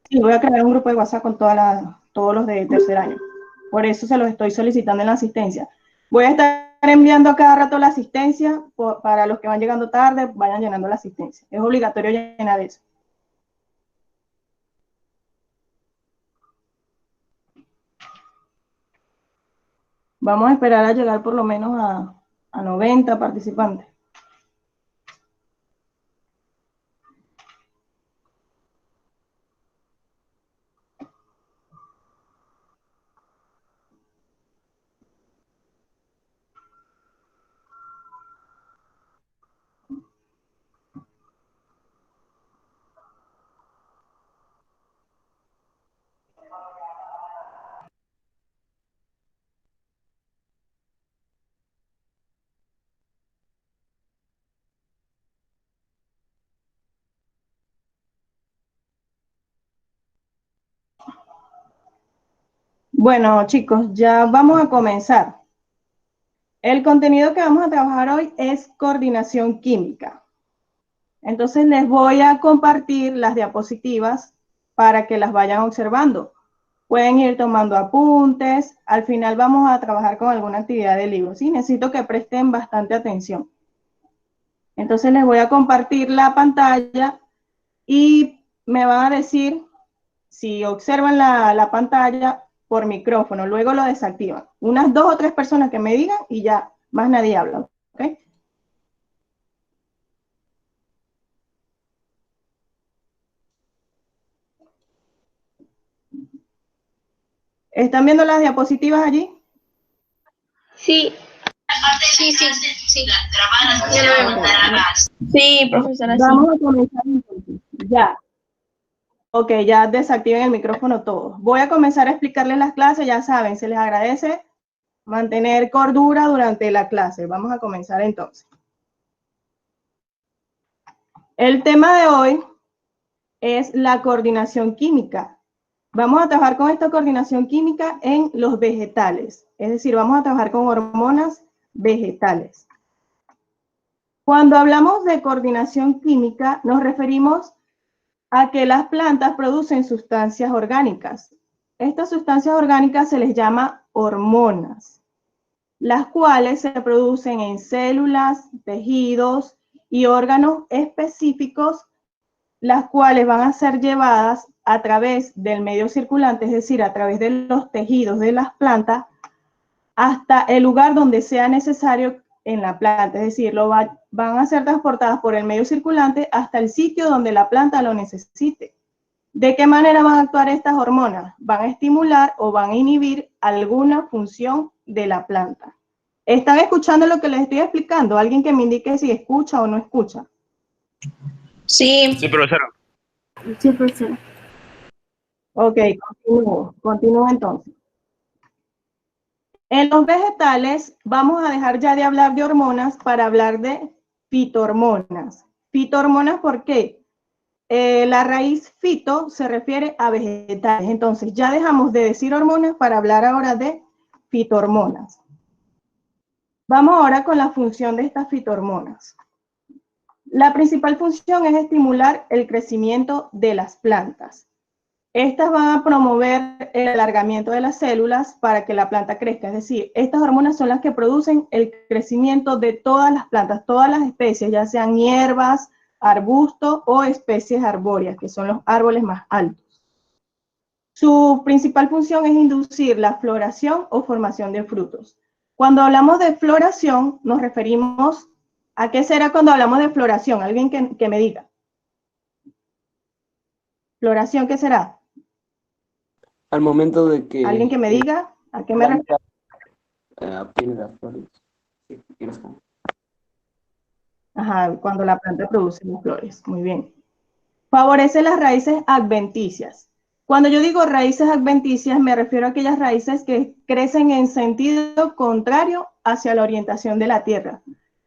Sí, voy a crear un grupo de WhatsApp con todos los de tercer año. Por eso se los estoy solicitando en la asistencia. Voy a estar enviando a cada rato la asistencia para los que van llegando tarde, vayan llenando la asistencia. Es obligatorio llenar eso. Vamos a esperar a llegar por lo menos a 90 participantes. Bueno, chicos, ya vamos a comenzar. El contenido que vamos a trabajar hoy es coordinación química. Entonces les voy a compartir las diapositivas para que las vayan observando. Pueden ir tomando apuntes. Al final vamos a trabajar con alguna actividad del libro. Sí, necesito que presten bastante atención. Entonces les voy a compartir la pantalla y me van a decir si observan la pantalla por micrófono. Luego lo desactivan. Unas 2 o 3 personas que me digan y ya más nadie habla. ¿Ok? ¿Están viendo las diapositivas allí? Sí. Sí, sí, sí. Sí, profesora, sí. Vamos a comenzar entonces. Ya. Ok, ya desactiven el micrófono todos. Voy a comenzar a explicarles las clases. Ya saben, se les agradece mantener cordura durante la clase. Vamos a comenzar entonces. El tema de hoy es la coordinación química. Vamos a trabajar con esta coordinación química en los vegetales. Es decir, vamos a trabajar con hormonas vegetales. Cuando hablamos de coordinación química, nos referimos a que las plantas producen sustancias orgánicas. Estas sustancias orgánicas se les llama hormonas, las cuales se producen en células, tejidos y órganos específicos, las cuales van a ser llevadas a través del medio circulante, es decir, a través de los tejidos de las plantas, hasta el lugar donde sea necesario en la planta, es decir, van a ser transportadas por el medio circulante hasta el sitio donde la planta lo necesite. ¿De qué manera van a actuar estas hormonas? Van a estimular o van a inhibir alguna función de la planta. ¿Están escuchando lo que les estoy explicando? ¿Alguien que me indique si escucha o no escucha? Sí. Sí, profesora. Sí, profesora. Ok, continúo entonces. En los vegetales vamos a dejar ya de hablar de hormonas para hablar de fitohormonas. Fitohormonas, ¿por qué? La raíz fito se refiere a vegetales. Entonces, ya dejamos de decir hormonas para hablar ahora de fitohormonas. Vamos ahora con la función de estas fitohormonas. La principal función es estimular el crecimiento de las plantas. Estas van a promover el alargamiento de las células para que la planta crezca. Es decir, estas hormonas son las que producen el crecimiento de todas las plantas, todas las especies, ya sean hierbas, arbustos o especies arbóreas, que son los árboles más altos. Su principal función es inducir la floración o formación de frutos. Cuando hablamos de floración, nos referimos a qué será cuando hablamos de floración. Alguien que me diga. ¿Floración qué será? Al momento de que ¿Alguien que me diga a qué me refiero? tiene las flores. Ajá, cuando la planta produce las flores. Muy bien. Favorece las raíces adventicias. Cuando yo digo raíces adventicias, me refiero a aquellas raíces que crecen en sentido contrario hacia la orientación de la tierra.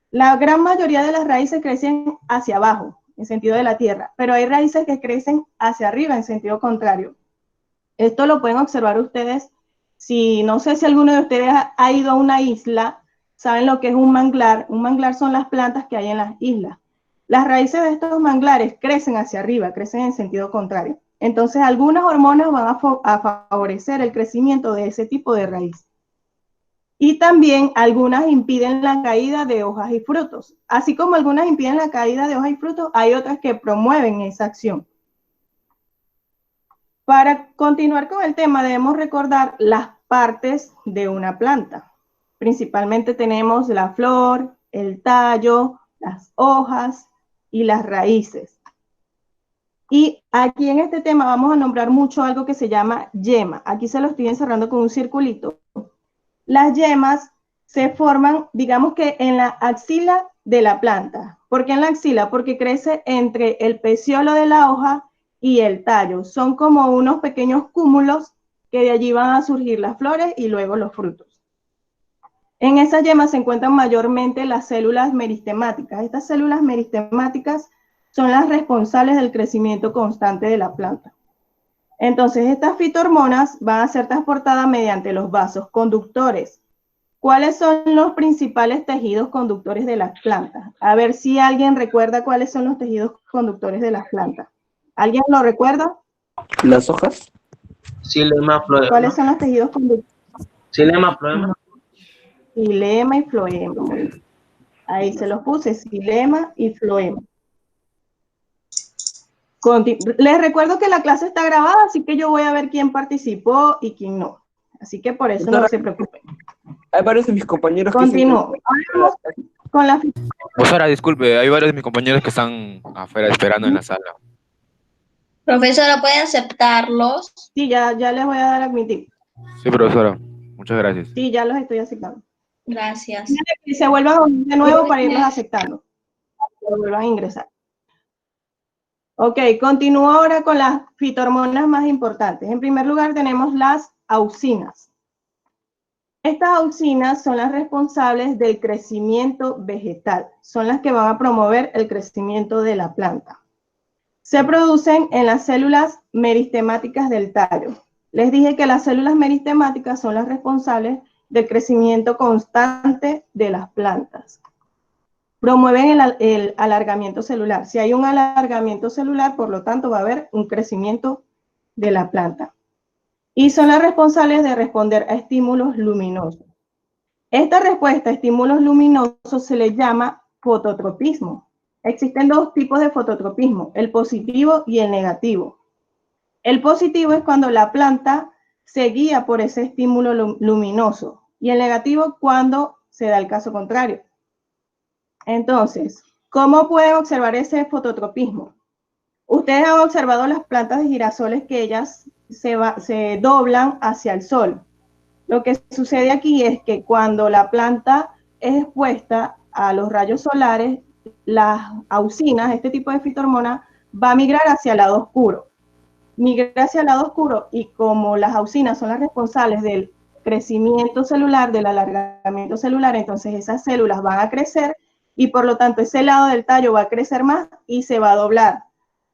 La gran mayoría de las raíces crecen hacia abajo, en sentido de la tierra, pero hay raíces que crecen hacia arriba, en sentido contrario. Esto lo pueden observar ustedes. Si no sé si alguno de ustedes ha ido a una isla, saben lo que es un manglar. Un manglar son las plantas que hay en las islas. Las raíces de estos manglares crecen hacia arriba, crecen en sentido contrario. Entonces, algunas hormonas van a favorecer el crecimiento de ese tipo de raíz. Y también algunas impiden la caída de hojas y frutos. Así como algunas impiden la caída de hojas y frutos, hay otras que promueven esa acción. Para continuar con el tema, debemos recordar las partes de una planta. Principalmente tenemos la flor, el tallo, las hojas y las raíces. Y aquí en este tema vamos a nombrar mucho algo que se llama yema. Aquí se lo estoy encerrando con un circulito. Las yemas se forman, digamos que en la axila de la planta. ¿Por qué en la axila? Porque crece entre el peciolo de la hoja y el tallo. Son como unos pequeños cúmulos que de allí van a surgir las flores y luego los frutos. En esas yemas se encuentran mayormente las células meristemáticas. Estas células meristemáticas son las responsables del crecimiento constante de la planta. Entonces, estas fitohormonas van a ser transportadas mediante los vasos conductores. ¿Cuáles son los principales tejidos conductores de las plantas? A ver si alguien recuerda cuáles son los tejidos conductores de las plantas. ¿Alguien lo recuerda? ¿Las hojas? Xilema, floema. ¿Cuáles son los tejidos conductores? Xilema, floema. Xilema y floema. Ahí se los puse, xilema y floema. Les recuerdo que la clase está grabada, así que yo voy a ver quién participó y quién no. Así que por eso no se preocupen. Hay varios de mis compañeros que Continúo. Con la... Profesora, disculpe, hay varios de mis compañeros que están afuera esperando en la sala. Profesora, ¿puede aceptarlos? Sí, ya les voy a dar a admitir. Sí, profesora. Muchas gracias. Sí, ya los estoy aceptando. Gracias. Y se vuelvan a unir de nuevo para irlos aceptando. Que vuelvan a ingresar. Ok, continúo ahora con las fitohormonas más importantes. En primer lugar tenemos las auxinas. Estas auxinas son las responsables del crecimiento vegetal. Son las que van a promover el crecimiento de la planta. Se producen en las células meristemáticas del tallo. Les dije que las células meristemáticas son las responsables del crecimiento constante de las plantas. Promueven el alargamiento celular. Si hay un alargamiento celular, por lo tanto, va a haber un crecimiento de la planta. Y son las responsables de responder a estímulos luminosos. Esta respuesta a estímulos luminosos se le llama fototropismo. Existen dos tipos de fototropismo, el positivo y el negativo. El positivo es cuando la planta se guía por ese estímulo luminoso y el negativo cuando se da el caso contrario. Entonces, ¿cómo pueden observar ese fototropismo? Ustedes han observado las plantas de girasoles que ellas se doblan hacia el sol. Lo que sucede aquí es que cuando la planta es expuesta a los rayos solares, las auxinas, este tipo de fitohormona, va a migrar hacia el lado oscuro. Migra hacia el lado oscuro y como las auxinas son las responsables del crecimiento celular, del alargamiento celular, entonces esas células van a crecer y por lo tanto ese lado del tallo va a crecer más y se va a doblar.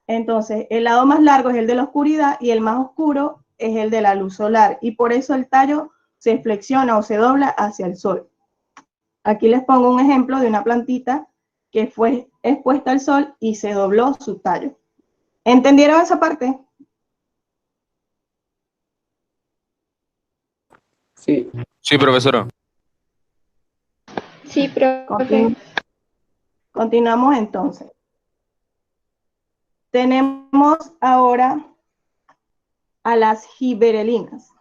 Entonces el lado más largo es el de la oscuridad y el más oscuro es el de la luz solar y por eso el tallo se flexiona o se dobla hacia el sol. Aquí les pongo un ejemplo de una plantita que fue expuesta al sol y se dobló su tallo. ¿Entendieron esa parte? Sí. Sí, profesora. Sí, profe. Continuamos entonces. Tenemos ahora a las giberelinas.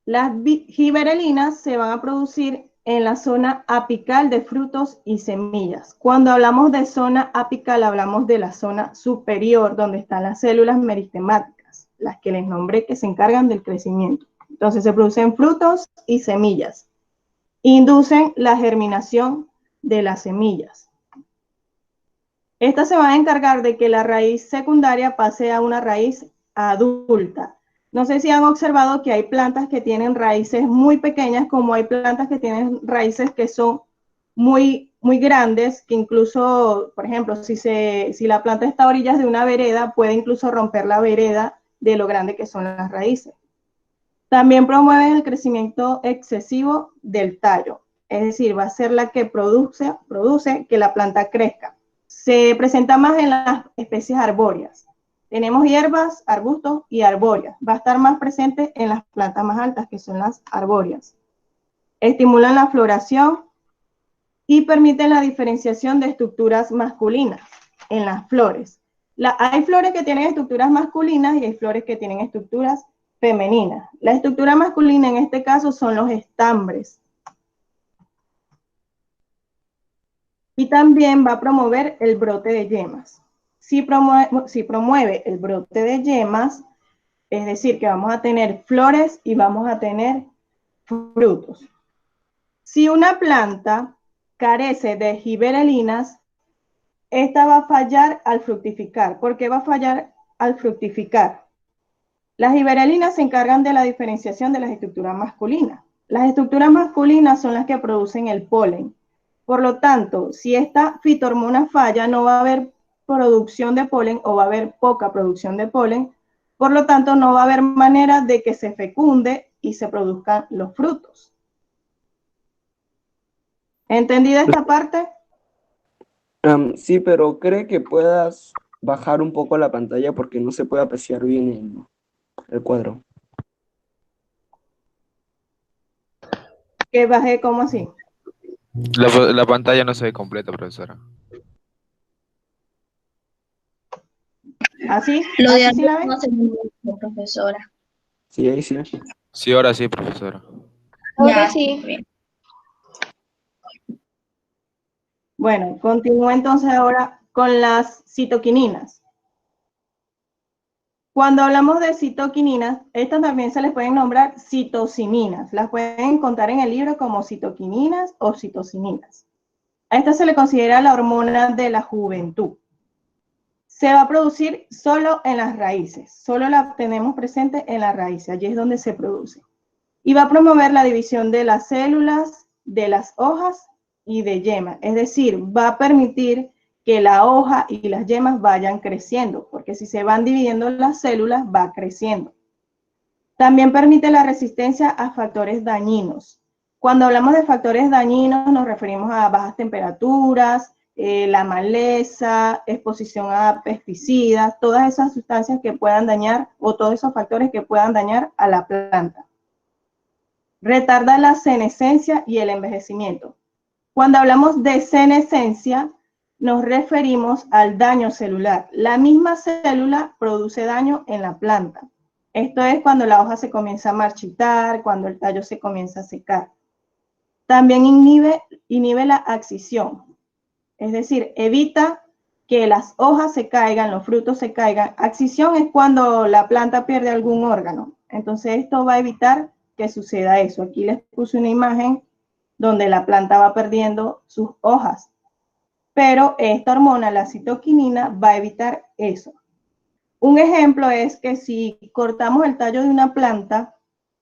Las giberelinas se van a producir en la zona apical de frutos y semillas. Cuando hablamos de zona apical, hablamos de la zona superior, donde están las células meristemáticas, las que les nombré que se encargan del crecimiento. Entonces se producen frutos y semillas. Inducen la germinación de las semillas. Estas se van a encargar de que la raíz secundaria pase a una raíz adulta. No sé si han observado que hay plantas que tienen raíces muy pequeñas, como hay plantas que tienen raíces que son muy grandes, que incluso, por ejemplo, si la planta está a orillas de una vereda, puede incluso romper la vereda de lo grande que son las raíces. También promueven el crecimiento excesivo del tallo, es decir, va a ser la que produce que la planta crezca. Se presenta más en las especies arbóreas. Tenemos hierbas, arbustos y arbóreas. Va a estar más presente en las plantas más altas, que son las arbóreas. Estimulan la floración y permiten la diferenciación de estructuras masculinas en las flores. Hay flores que tienen estructuras masculinas y hay flores que tienen estructuras femeninas. La estructura masculina en este caso son los estambres. Y también va a promover el brote de yemas. Si promueve el brote de yemas, es decir, que vamos a tener flores y vamos a tener frutos. Si una planta carece de gibberelinas, esta va a fallar al fructificar. ¿Por qué va a fallar al fructificar? Las gibberelinas se encargan de la diferenciación de las estructuras masculinas. Las estructuras masculinas son las que producen el polen. Por lo tanto, si esta fitohormona falla, no va a haber producción de polen o va a haber poca producción de polen. Por lo tanto, no va a haber manera de que se fecunde y se produzcan los frutos. ¿Entendida esta parte? Sí, pero ¿cree que puedas bajar un poco la pantalla porque no se puede apreciar bien el cuadro? Que bajé, ¿cómo así? La pantalla no se ve completa, profesora. ¿Así? Lo de ¿Así sí la arriba ven? no se ve mucho, profesora. Sí, ahí sí. Sí, ahora sí, profesora. Ahora Ya, sí. Bien. Bueno, continúo entonces ahora con las citoquininas. Cuando hablamos de citoquininas, estas también se les pueden nombrar citocininas. Las pueden encontrar en el libro como citoquininas o citocininas. A esta se le considera la hormona de la juventud. Se va a producir solo en las raíces, solo la tenemos presente en las raíces, allí es donde se produce. Y va a promover la división de las células, de las hojas y de yemas. Es decir, va a permitir que la hoja y las yemas vayan creciendo, porque si se van dividiendo las células, va creciendo. También permite la resistencia a factores dañinos. Cuando hablamos de factores dañinos, nos referimos a bajas temperaturas, la maleza, exposición a pesticidas, todas esas sustancias que puedan dañar o todos esos factores que puedan dañar a la planta. Retarda la senescencia y el envejecimiento. Cuando hablamos de senescencia, nos referimos al daño celular. La misma célula produce daño en la planta. Esto es cuando la hoja se comienza a marchitar, cuando el tallo se comienza a secar. También inhibe la abscisión, es decir, evita que las hojas se caigan, los frutos se caigan. Abscisión es cuando la planta pierde algún órgano. Entonces esto va a evitar que suceda eso. Aquí les puse una imagen donde la planta va perdiendo sus hojas. Pero esta hormona, la citoquinina, va a evitar eso. Un ejemplo es que si cortamos el tallo de una planta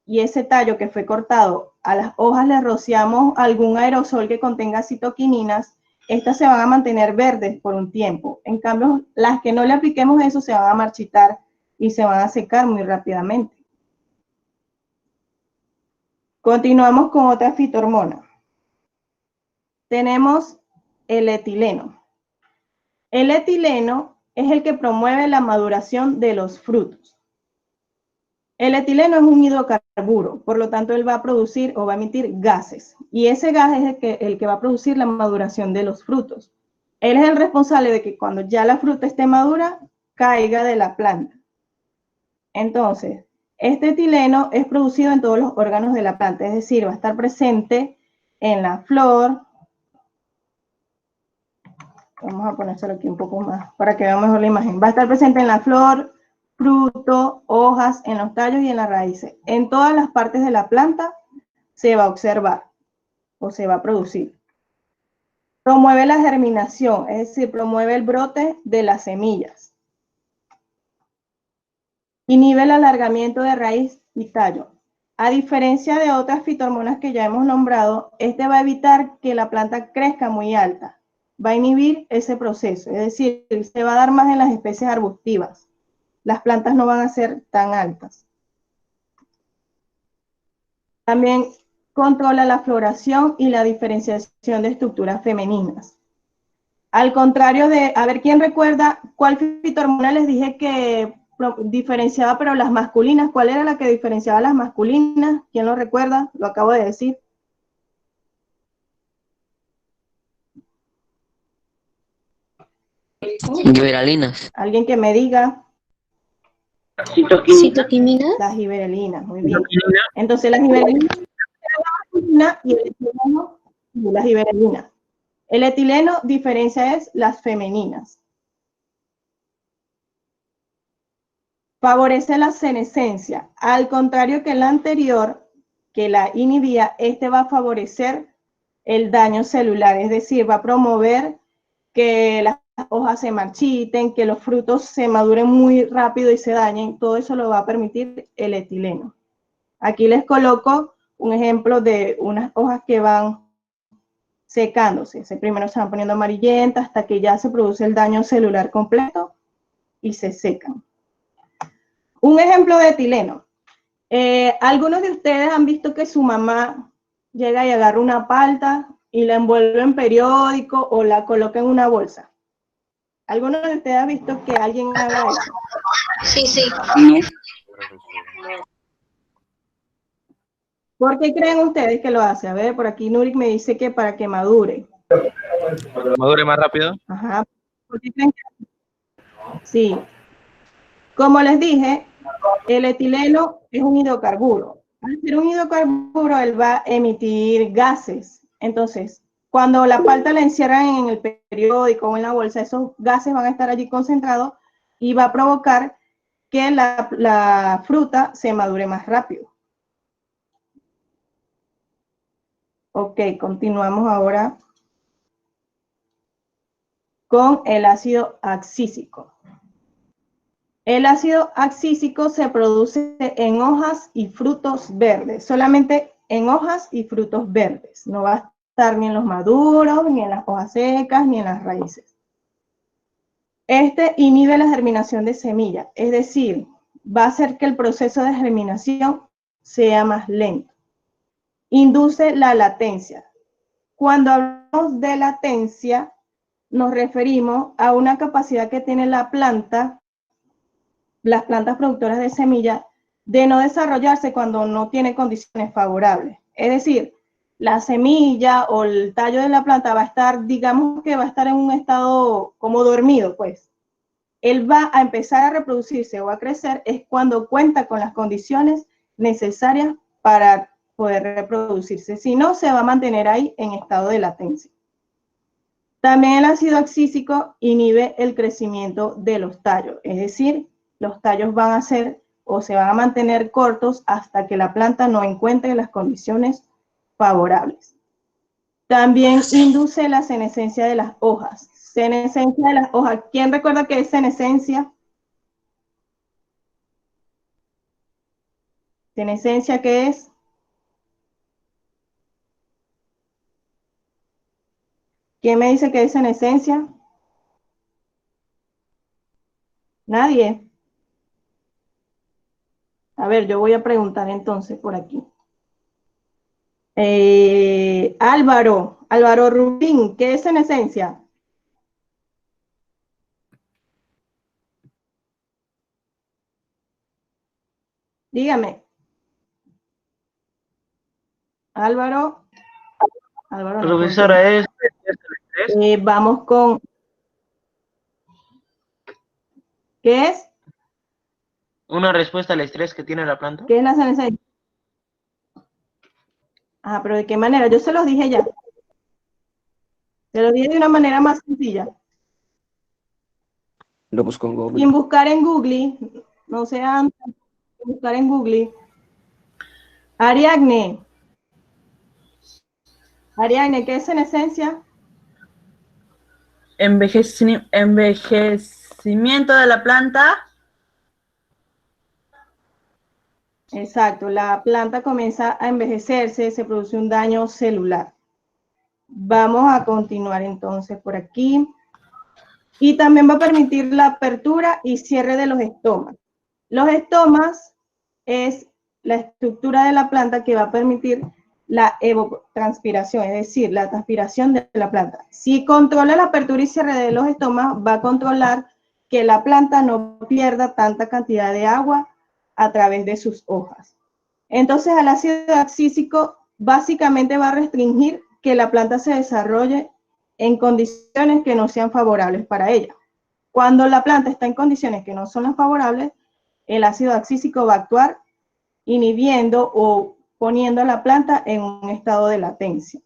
y ese tallo que fue cortado, a las hojas le rociamos algún aerosol que contenga citoquininas, estas se van a mantener verdes por un tiempo. En cambio, las que no le apliquemos eso se van a marchitar y se van a secar muy rápidamente. Continuamos con otra fitohormona. Tenemos el etileno. El etileno es el que promueve la maduración de los frutos. El etileno es un hidrocarburo, por lo tanto él va a producir o va a emitir gases. Y ese gas es el que va a producir la maduración de los frutos. Él es el responsable de que cuando ya la fruta esté madura, caiga de la planta. Entonces, este etileno es producido en todos los órganos de la planta, es decir, va a estar presente en la flor. Vamos a ponérselo aquí un poco más para que vean mejor la imagen. Va a estar presente en la flor, fruto, hojas, en los tallos y en las raíces. En todas las partes de la planta se va a observar o se va a producir. Promueve la germinación, es decir, promueve el brote de las semillas. Inhibe el alargamiento de raíz y tallo. A diferencia de otras fitohormonas que ya hemos nombrado, este va a evitar que la planta crezca muy alta. Va a inhibir ese proceso, es decir, se va a dar más en las especies arbustivas. Las plantas no van a ser tan altas. También controla la floración y la diferenciación de estructuras femeninas. Al contrario de, a ver, ¿quién recuerda cuál fitohormona les dije que diferenciaba, pero las masculinas? ¿Cuál era la que diferenciaba las masculinas? ¿Quién lo recuerda? Lo acabo de decir. Giberalinas. Alguien que me diga. Citoquímica. Citoquímica. Las giberelinas, muy bien. Entonces las giberelinas y el etileno y las giberelinas. El etileno diferencia es las femeninas. Favorece la senescencia. Al contrario que la anterior, que la inhibía, este va a favorecer el daño celular, es decir, va a promover que las hojas se marchiten, que los frutos se maduren muy rápido y se dañen. Todo eso lo va a permitir el etileno. Aquí les coloco un ejemplo de unas hojas que van secándose. Primero se van poniendo amarillentas hasta que ya se produce el daño celular completo y se secan. Un ejemplo de etileno. Algunos de ustedes han visto que su mamá llega y agarra una palta y la envuelve en periódico o la coloca en una bolsa. ¿Alguno de ustedes ha visto que alguien haga eso? Sí, sí. ¿Por qué creen ustedes que lo hace? A ver, por aquí Nurik me dice que para que madure. Para que madure más rápido. Ajá. ¿Por qué creen que? Sí. Como les dije, el etileno es un hidrocarburo. Al ser un hidrocarburo, él va a emitir gases. Entonces, cuando la palta la encierran en el periódico o en la bolsa, esos gases van a estar allí concentrados y va a provocar que la fruta se madure más rápido. Ok, continuamos ahora con el ácido abscísico. El ácido abscísico se produce en hojas y frutos verdes, solamente en hojas y frutos verdes. No va a estar ni en los maduros, ni en las hojas secas, ni en las raíces. Este inhibe la germinación de semilla, es decir, va a hacer que el proceso de germinación sea más lento. Induce la latencia. Cuando hablamos de latencia, nos referimos a una capacidad que tiene la planta, las plantas productoras de semilla, de no desarrollarse cuando no tiene condiciones favorables. Es decir, la semilla o el tallo de la planta va a estar, digamos que va a estar en un estado como dormido, pues. Él va a empezar a reproducirse o a crecer es cuando cuenta con las condiciones necesarias para poder reproducirse. Si no, se va a mantener ahí en estado de latencia. También el ácido abscísico inhibe el crecimiento de los tallos, es decir, los tallos van a ser o se van a mantener cortos hasta que la planta no encuentre las condiciones favorables. También induce la senescencia de las hojas. Senescencia de las hojas. ¿Quién recuerda qué es senescencia? ¿Senescencia qué es? ¿Quién me dice que es senescencia? Nadie. A ver, yo voy a preguntar entonces por aquí. Álvaro Rubín, ¿qué es senescencia? Dígame. Álvaro. No, Profesora, es vamos con... ¿Qué es? una respuesta al estrés que tiene la planta. ¿Qué es la senescencia? Ah, pero ¿de qué manera? Yo se los dije ya. Se los dije de una manera más sencilla. Lo busco en Google. Sin buscar en Google, no sean buscar en Google. Ariadne, ¿qué es senescencia? Envejecimiento de la planta. Exacto, la planta comienza a envejecerse, se produce un daño celular. Vamos a continuar entonces por aquí. Y también va a permitir la apertura y cierre de los estomas. Los estomas es la estructura de la planta que va a permitir la evapotranspiración, es decir, la transpiración de la planta. Si controla la apertura y cierre de los estomas, va a controlar que la planta no pierda tanta cantidad de agua a través de sus hojas. Entonces, el ácido abscísico básicamente va a restringir que la planta se desarrolle en condiciones que no sean favorables para ella. Cuando la planta está en condiciones que no son las favorables, el ácido abscísico va a actuar inhibiendo o poniendo a la planta en un estado de latencia.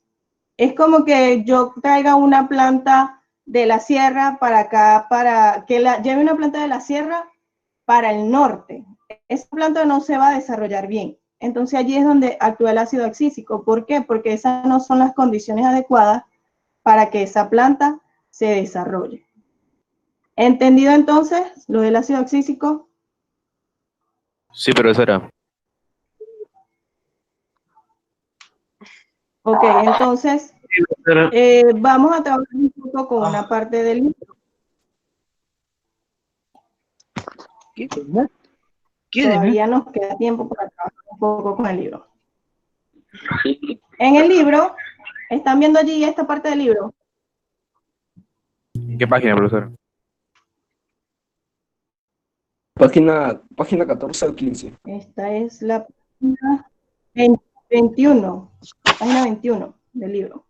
Es como que yo traiga una planta de la sierra para acá, para que lleve una planta de la sierra para el norte. Esa planta no se va a desarrollar bien. Entonces allí es donde actúa el ácido abscísico. ¿Por qué? Porque esas no son las condiciones adecuadas para que esa planta se desarrolle. ¿Entendido entonces lo del ácido abscísico? Sí, profesora. Ok, entonces Pero, vamos a trabajar un poco con una parte del libro. Todavía nos queda tiempo para trabajar un poco con el libro. En el libro, ¿están viendo allí esta parte del libro? ¿En qué página, profesora? Página 14 o 15. Esta es la página 21, página 21 del libro.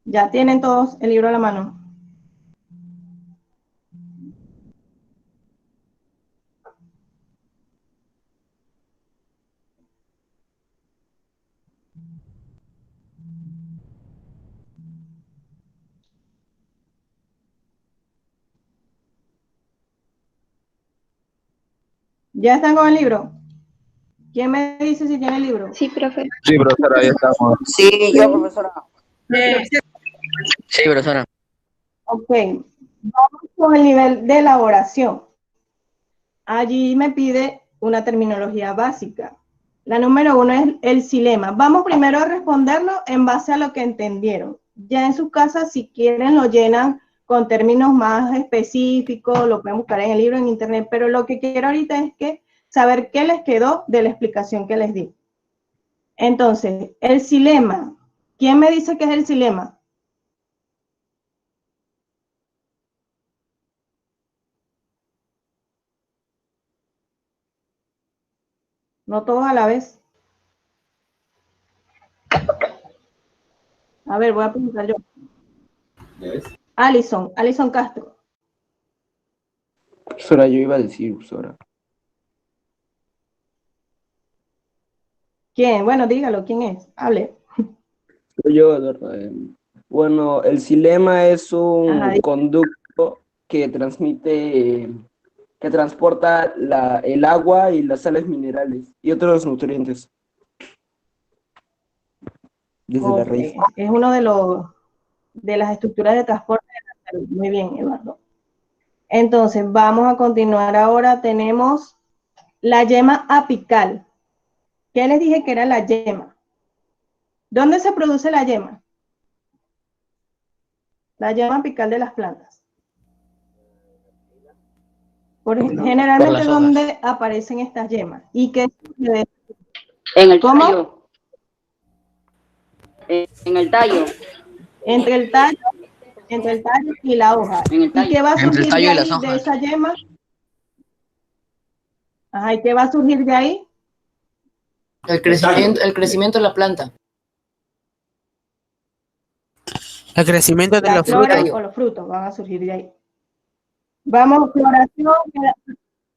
Ya tienen todos el libro a la mano. ¿Ya están con el libro? ¿Quién me dice si tiene el libro? Sí, profe. Sí, profesora, ya estamos. Sí, yo, profesora. sí, profesora. Ok, vamos con el nivel de elaboración. Allí me pide una terminología básica. La número 1 es el xilema. Vamos primero a responderlo en base a lo que entendieron. Ya en sus casas, si quieren, lo llenan con términos más específicos, lo pueden buscar en el libro, en internet, pero lo que quiero ahorita es que saber qué les quedó de la explicación que les di. Entonces, el xilema. ¿Quién me dice qué es el xilema? No todos a la vez. A ver, voy a preguntar yo. Alison Castro. Profesora, yo iba a decir, profesora. ¿Quién? Bueno, dígalo, ¿quién es? Hable. Soy yo, Eduardo. Bueno, el xilema es un Ajá. conducto que transmite, que transporta el agua y las sales minerales y otros nutrientes desde la Ok, raíz. es uno de las estructuras de transporte de la salud. Muy bien, Eduardo. Entonces, vamos a continuar ahora. Tenemos la yema apical. ¿Qué les dije que era la yema? ¿Dónde se produce la yema? La yema apical de las plantas. Generalmente, ¿dónde aparecen estas yemas? ¿Y qué sucede? En el ¿Cómo? tallo. En el tallo. Entre el tallo y la hoja. En el ¿Y tallo. qué va a Entre el surgir tallo de y las ahí, de hojas. esa yema? Ajá, ¿y qué va a surgir de ahí? El crecimiento de la planta. El crecimiento de Las los flores frutos. o los frutos van a surgir de ahí. Vamos,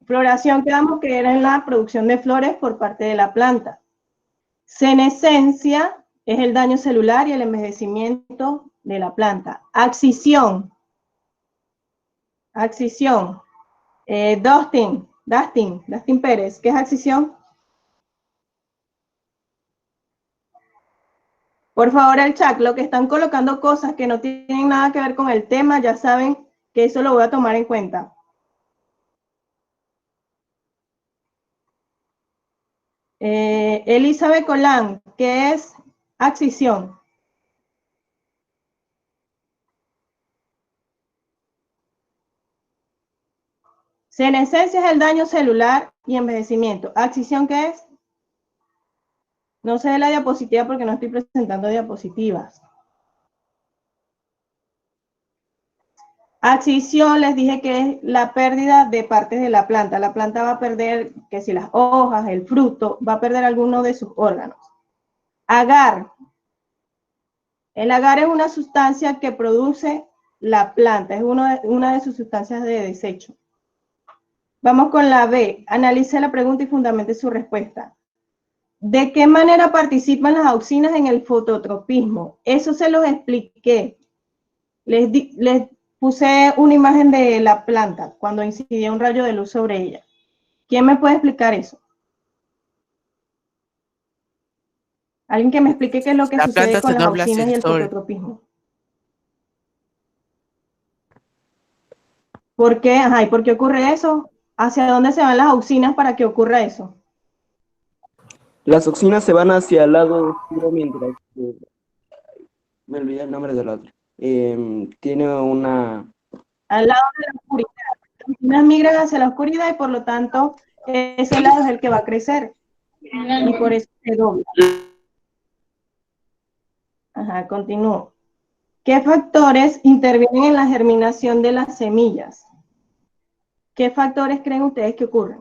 floración quedamos que era en la producción de flores por parte de la planta. Senescencia es el daño celular y el envejecimiento de la planta. Abscisión. Dustin Pérez, ¿qué es abscisión? Por favor, el chat, lo que están colocando cosas que no tienen nada que ver con el tema, ya saben que eso lo voy a tomar en cuenta. Elizabeth Colán, ¿qué es abscisión? Senescencia es el daño celular y envejecimiento. ¿Abscisión qué es? No sé de la diapositiva porque no estoy presentando diapositivas. Abscisión les dije que es la pérdida de partes de la planta. La planta va a perder, que si las hojas, el fruto, va a perder alguno de sus órganos. Agar. El agar es una sustancia que produce la planta, es una de sus sustancias de desecho. Vamos con la B. Analice la pregunta y fundamente su respuesta. ¿De qué manera participan las auxinas en el fototropismo? Eso se los expliqué. Les puse una imagen de la planta cuando incidía un rayo de luz sobre ella. ¿Quién me puede explicar eso? Alguien que me explique qué es lo que sucede con las auxinas y el fototropismo. ¿Por qué? Ajá, ¿y por qué ocurre eso? ¿Hacia dónde se van las auxinas para que ocurra eso? Las auxinas se van hacia el lado oscuro mientras que... Me olvidé el nombre del otro. Tiene una... Al lado de la oscuridad. Las auxinas migran hacia la oscuridad y por lo tanto ese lado es el que va a crecer. Y por eso se dobla. Ajá, continúo. ¿Qué factores intervienen en la germinación de las semillas? ¿Qué factores creen ustedes que ocurren?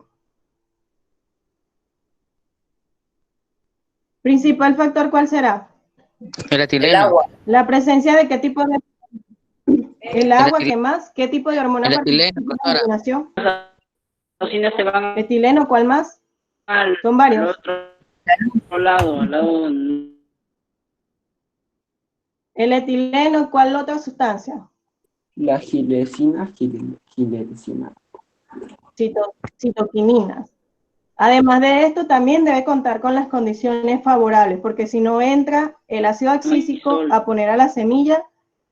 Principal factor, ¿cuál será? El etileno. La presencia de qué tipo de... El agua, ¿qué más? ¿Qué tipo de hormona El participa etileno, en la doctora. germinación? Auxinas se van Etileno, ¿cuál más? Son varios. otro lado, al lado. El etileno, ¿cuál otra sustancia? La gilecina. Citoquininas. Además de esto, también debe contar con las condiciones favorables, porque si no entra el ácido abscísico a poner a la semilla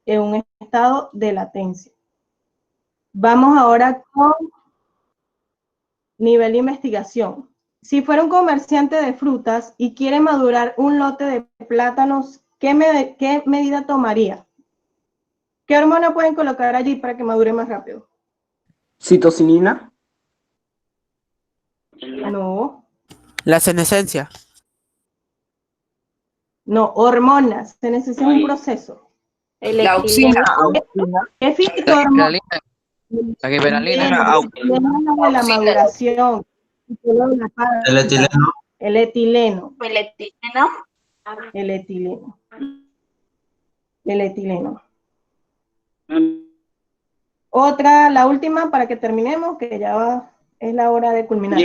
en un estado de latencia. Vamos ahora con nivel de investigación. Si fuera un comerciante de frutas y quiere madurar un lote de plátanos, ¿qué medida tomaría? ¿Qué hormona pueden colocar allí para que madure más rápido? Citocinina. No, La senescencia. no, hormonas. Se necesita un proceso. La auxina. ¿Qué La fitohormona? giberalina. La giberalina. De la maduración. El etileno. El etileno. El etileno. El etileno. El etileno. Otra, la última para que terminemos, que ya es la hora de culminar.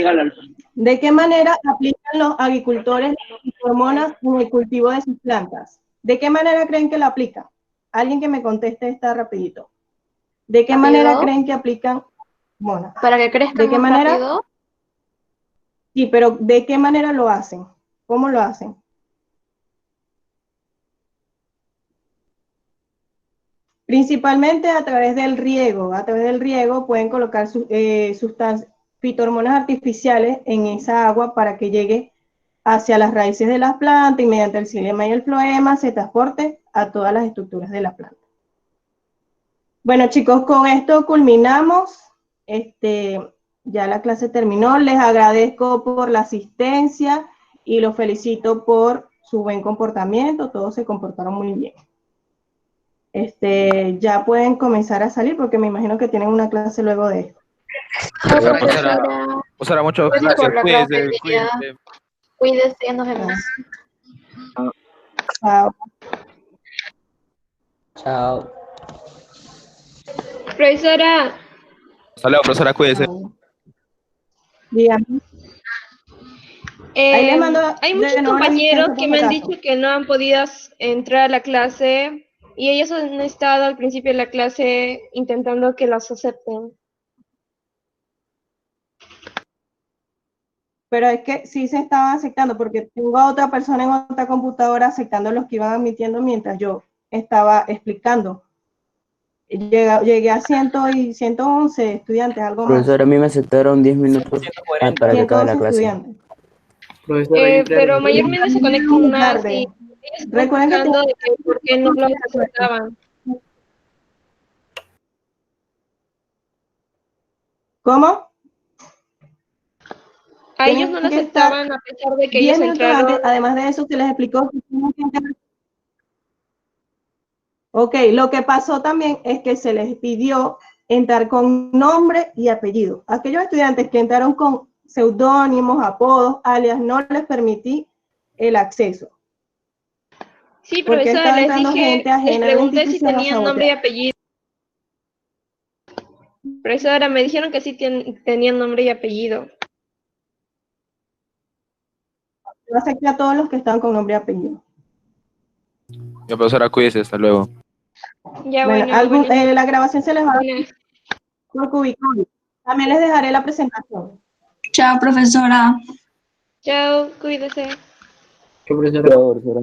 ¿De qué manera aplican los agricultores las hormonas en el cultivo de sus plantas? ¿De qué manera creen que lo aplican? Alguien que me conteste esta rapidito. ¿De qué manera creen que aplican hormonas? ¿Para que crezcan ¿De qué más manera? rápido? Sí, pero ¿de qué manera lo hacen? ¿Cómo lo hacen? Principalmente a través del riego. A través del riego pueden colocar fitohormonas artificiales en esa agua para que llegue hacia las raíces de las plantas y mediante el xilema y el floema se transporte a todas las estructuras de la planta. Bueno, chicos, con esto culminamos. Ya la clase terminó. Les agradezco por la asistencia y los felicito por su buen comportamiento. Todos se comportaron muy bien. Ya pueden comenzar a salir porque me imagino que tienen una clase luego de esto. Profesora, muchas Gracias por gracias. la clase, tía. Cuídese, nos vemos. Chao. Chao. Profesora. Saludos, profesora, cuídese. Dígame. Ahí les mando Hay de muchos nuevo la compañeros asistencia que por me si han acaso. dicho que no han podido entrar a la clase y ellos han estado al principio de la clase intentando que los acepten. Pero es que sí se estaban aceptando porque tengo a otra persona en otra computadora aceptando los que iban admitiendo mientras yo estaba explicando. Llegué a 111 estudiantes, algo más. Profesor, a mí me aceptaron 10 minutos para que acabe la 111 clase. estudiantes. Pero mayormente se conectan más Tarde. y ellos Recuerden que buscando de que por qué no los aceptaban. ¿Cómo? A ellos no Tienen les que estar aceptaban a pesar de que 10 ellos minutos entraron. antes. Además de eso, se les explicó que tienen que entrar. Ok, lo que pasó también es que se les pidió entrar con nombre y apellido. Aquellos estudiantes que entraron con seudónimos, apodos, alias, no les permití el acceso. Sí, Porque profesora, estaba les entrando dije, gente les ajena a la pregunté si institución a tenían nombre y sabotear. apellido. Profesora, me dijeron que sí tenían nombre y apellido. Yo acepté a todos los que estaban con nombre y apellido. Ya, profesora, cuídese, hasta luego. Ya, Bueno, bueno, la grabación se les va a dar buenas. por Cubicon. También les dejaré la presentación. Chao, profesora. Chao, cuídese. ¿Qué profesora?